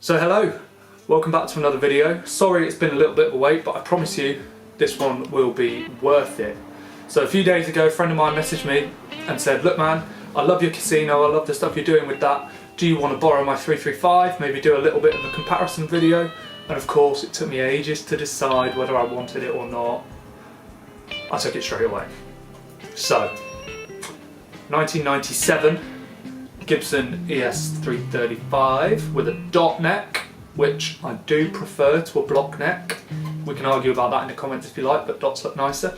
So hello, welcome back to another video. Sorry it's been a little bit of a wait, but I promise you this one will be worth it. So a few days ago a friend of mine messaged me and said, look man, I love your casino, I love the stuff you're doing with that. Do you want to borrow my 335, maybe do a little bit of a comparison video? And of course it took me ages to decide whether I wanted it or not. I took it straight away. So, 1997 Gibson ES335 with a dot neck, which I do prefer to a block neck. We can argue about that in the comments if you like, but dots look nicer.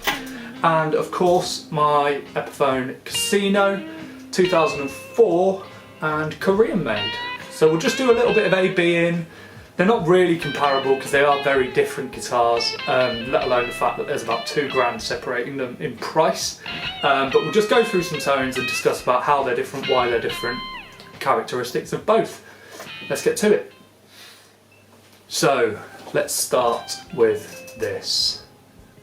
And of course my Epiphone Casino 2004 and Korean made. So we'll just do a little bit of A/B in. They're not really comparable because they are very different guitars, let alone the fact that there's about £2 separating them in price. But we'll just go through some tones and discuss about how they're different, why they're different, characteristics of both. Let's get to it. So let's start with this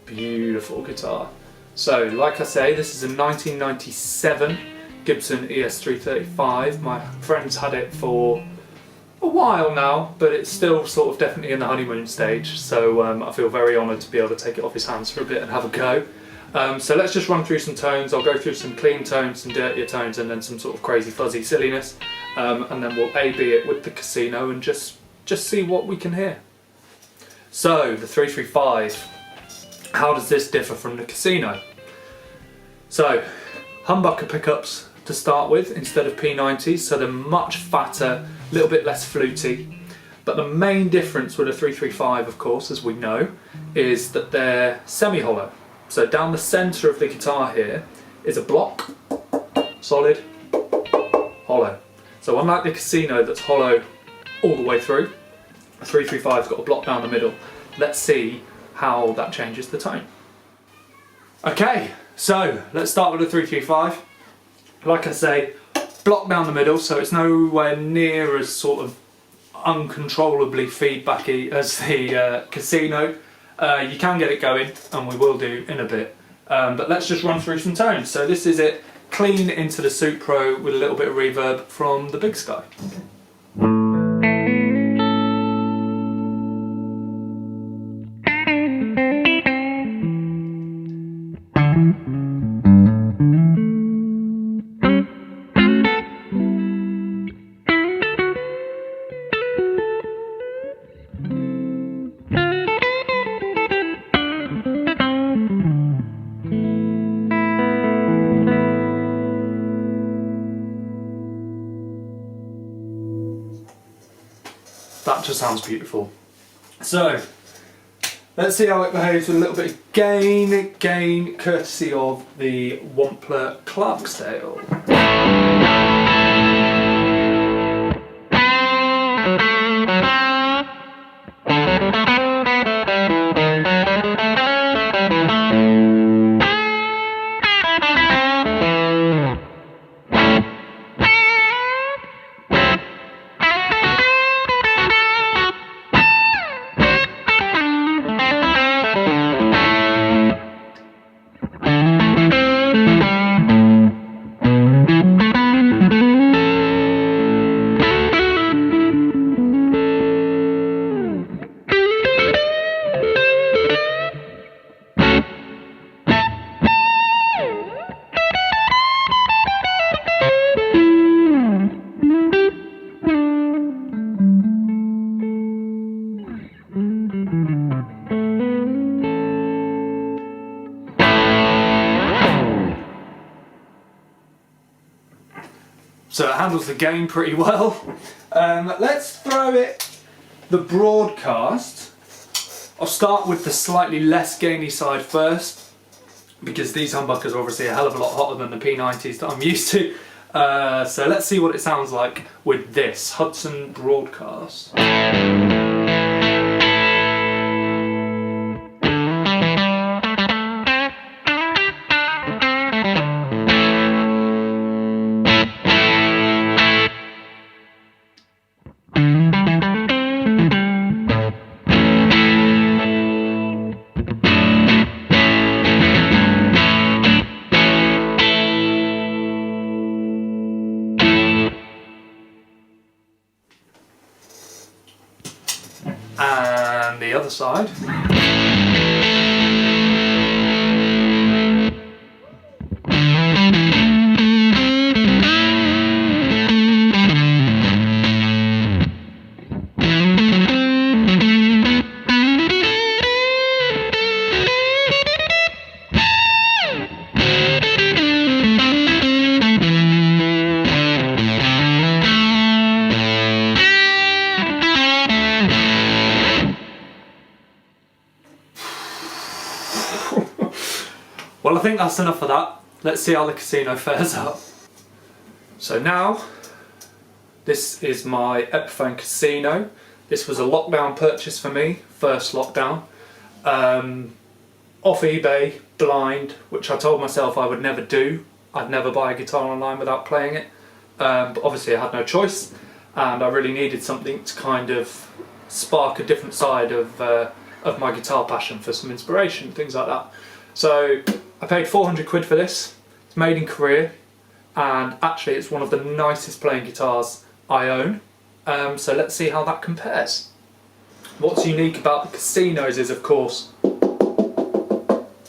beautiful guitar. So like I say, this is a 1997 Gibson ES335. My friend's had it for a while now, but it's still sort of definitely in the honeymoon stage, so I feel very honoured to be able to take it off his hands for a bit and have a go. So let's just run through some tones. I'll go through some clean tones, some dirtier tones, and then some sort of crazy fuzzy silliness, and then we'll A/B it with the Casino and just see what we can hear. So the 335, how does this differ from the Casino? So humbucker pickups to start with instead of P90s, so they're much fatter, a little bit less fluty. But the main difference with a 335, of course, as we know, is that they're semi-hollow. So down the centre of the guitar here is a block, solid, hollow. So unlike the Casino that's hollow all the way through, a 335's got a block down the middle. Let's see how that changes the tone. Okay, so let's start with the 335. Like I say, block down the middle, so it's nowhere near as sort of uncontrollably feedbacky as the Casino. You can get it going, and we will do in a bit. But let's just run through some tones. So this is it clean into the Supro with a little bit of reverb from the Big Sky. That just sounds beautiful. So, let's see how it behaves with a little bit of gain courtesy of the Wampler Clarksdale. So it handles the gain pretty well. Let's throw it the broadcast. I'll start with the slightly less gainy side first, because these humbuckers are obviously a hell of a lot hotter than the P90s that I'm used to. So let's see what it sounds like with this Hudson broadcast. And the other side. Well, I think that's enough of that. Let's see how the Casino fares up. So now, this is my Epiphone Casino. This was a lockdown purchase for me, first lockdown. Off eBay, blind, which I told myself I would never do. I'd never buy a guitar online without playing it. But obviously I had no choice, and I really needed something to kind of spark a different side of my guitar passion for some inspiration, things like that. So I paid 400 quid for this. It's made in Korea, and actually it's one of the nicest playing guitars I own. So let's see how that compares. What's unique about the Casinos is, of course,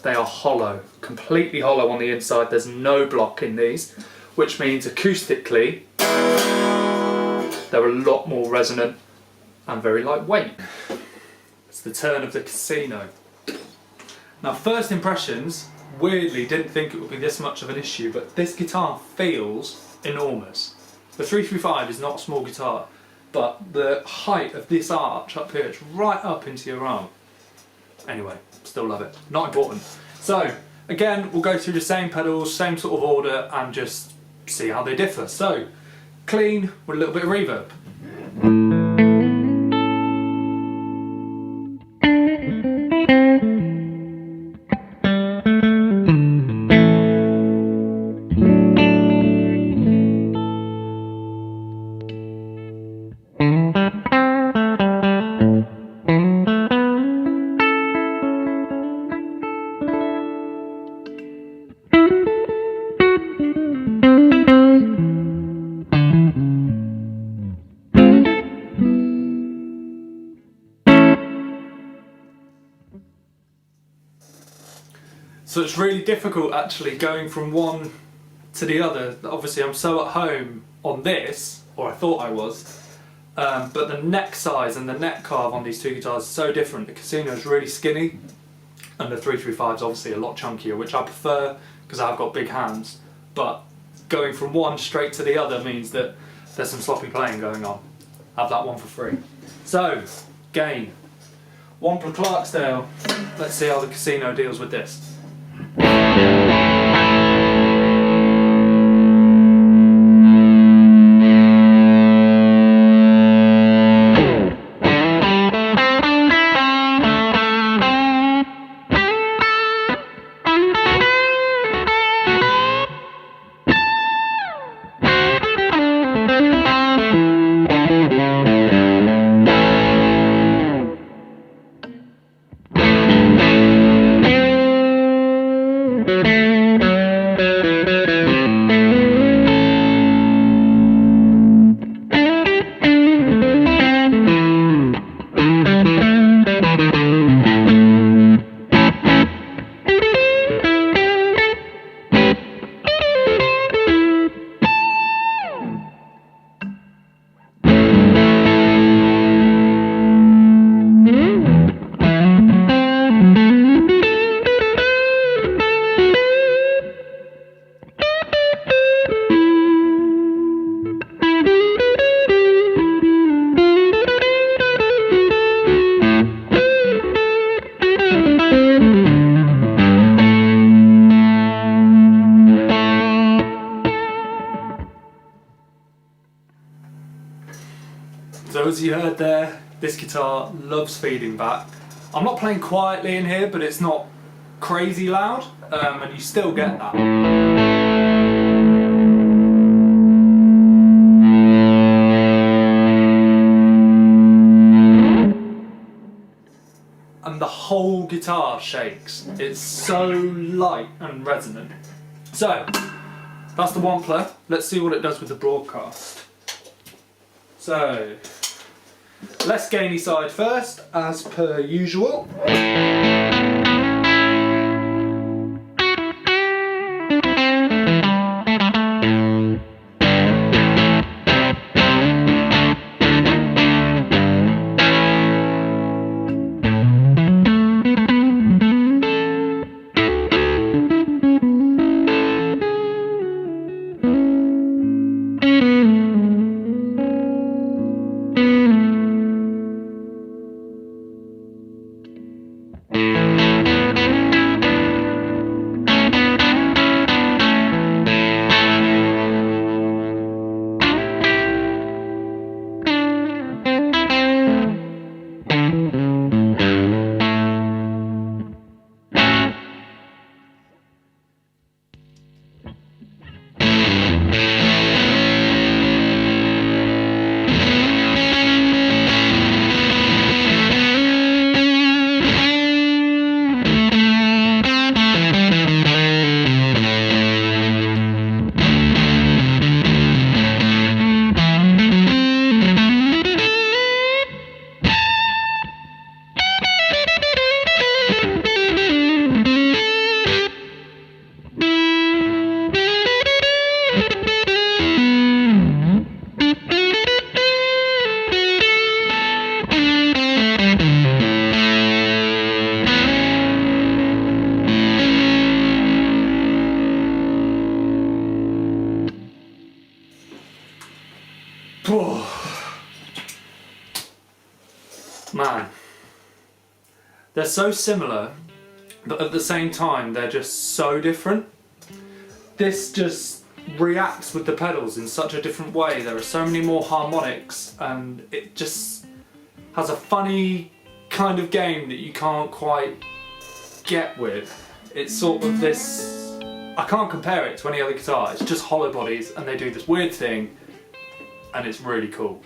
they are hollow, completely hollow on the inside. There's no block in these, which means acoustically they're a lot more resonant and very lightweight. It's the turn of the Casino. Now, first impressions, weirdly didn't think it would be this much of an issue, but this guitar feels enormous. The 335 is not a small guitar, but the height of this arch up here, it's right up into your arm. Anyway, still love it. Not important. So, again, we'll go through the same pedals, same sort of order, and just see how they differ. So, clean with a little bit of reverb. So it's really difficult actually going from one to the other. Obviously I'm so at home on this, or I thought I was, but the neck size and the neck carve on these two guitars is so different. The Casino is really skinny, and the 335 is obviously a lot chunkier, which I prefer because I've got big hands, but going from one straight to the other means that there's some sloppy playing going on. Have that one for free. So, gain. Wampler Clarksdale. Let's see how the Casino deals with this. So as you heard there, this guitar loves feeding back. I'm not playing quietly in here, but it's not crazy loud, and you still get that. And the whole guitar shakes. It's so light and resonant. So, that's the Wampler. Let's see what it does with the broadcast. So, less gainy side first, as per usual. Man, they're so similar, but at the same time they're just so different. This just reacts with the pedals in such a different way. There are so many more harmonics, and it just has a funny kind of game that you can't quite get with. It's sort of this, I can't compare it to any other guitar. It's just hollow bodies and they do this weird thing, and it's really cool.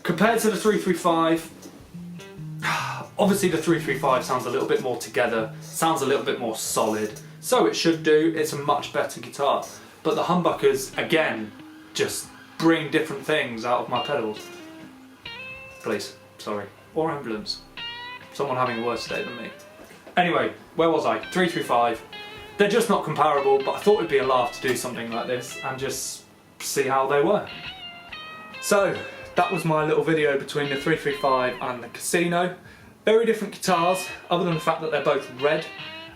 Compared to the 335, obviously the 335 sounds a little bit more together, sounds a little bit more solid, so it should do. It's a much better guitar. But the humbuckers, again, just bring different things out of my pedals. Please, sorry. Or emblems. Someone having a worse day than me. Anyway, where was I? 335. They're just not comparable, but I thought it'd be a laugh to do something like this and just see how they were. So, that was my little video between the 335 and the Casino. Very different guitars, other than the fact that they're both red.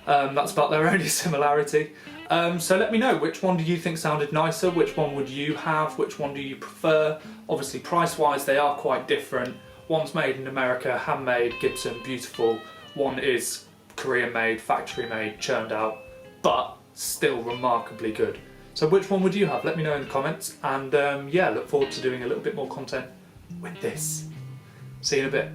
That's about their only similarity. So let me know, which one do you think sounded nicer? Which one would you have? Which one do you prefer? Obviously, price-wise, they are quite different. One's made in America, handmade, Gibson, beautiful. One is Korean-made, factory-made, churned out, but still remarkably good. So which one would you have? Let me know in the comments, and yeah, look forward to doing a little bit more content with this. See you in a bit.